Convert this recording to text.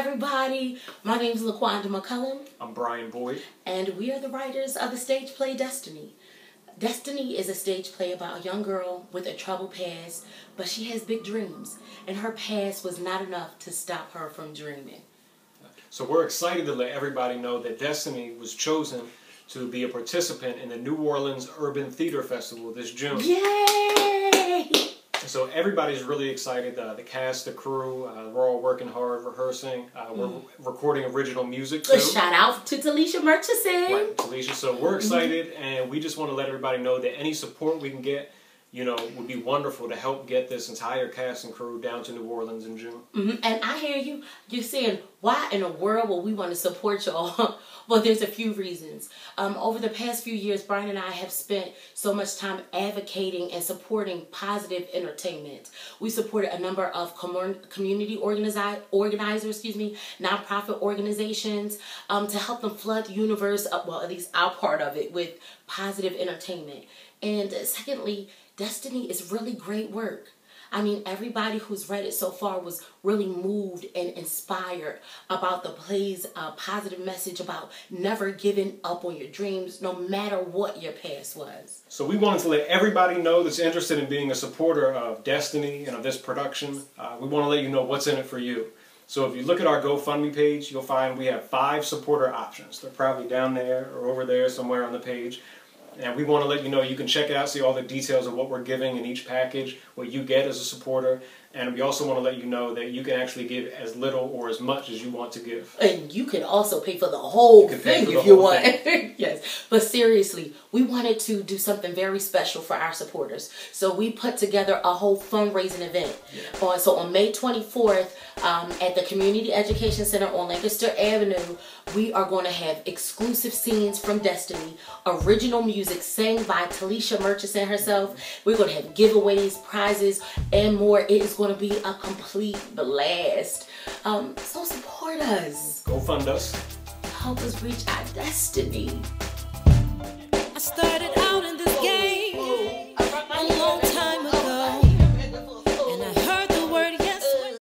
everybody. My name is LaQuanda McCullum. I'm Brian Boyd. And we are the writers of the stage play Destiny. Destiny is a stage play about a young girl with a troubled past, but she has big dreams, and her past was not enough to stop her from dreaming. So we're excited to let everybody know that Destiny was chosen to be a participant in the New Orleans Urban Theater Festival this June. Yay! So everybody's really excited. The cast, the crew, we're all working hard, rehearsing. We're recording original music too. Shout out to Talisha Murchison. Right, Talisha. So we're excited, and we just want to let everybody know that any support we can get, would be wonderful to help get this entire cast and crew down to New Orleans in June. And I hear you. You're saying, why in the world would we want to support y'all? Well, there's a few reasons. Over the past few years, Brian and I have spent so much time advocating and supporting positive entertainment. We supported a number of community organizers, nonprofit organizations, to help them flood the universe, well, at least our part of it, with positive entertainment. And secondly, Destiny is really great work. I mean, everybody who's read it so far was really moved and inspired about the play's positive message about never giving up on your dreams, no matter what your past was. So we wanted to let everybody know that's interested in being a supporter of Destiny and of this production. We want to let you know what's in it for you. So if you look at our GoFundMe page, you'll find we have 5 supporter options. They're probably down there or over there somewhere on the page. And we want to let you know you can check it out, see all the details of what we're giving in each package, what you get as a supporter. And we also want to let you know that you can actually give as little or as much as you want to give. And you can also pay for the whole thing if you want. Yes. But seriously, we wanted to do something very special for our supporters. So we put together a whole fundraising event. Yeah. So on May 24th, at the Community Education Center on Lancaster Avenue, we are going to have exclusive scenes from Destiny, original music sang by Talisha Murchison herself. We're going to have giveaways, prizes, and more. It is going to be a complete blast. So support us. Go fund us. Help us reach our destiny. I started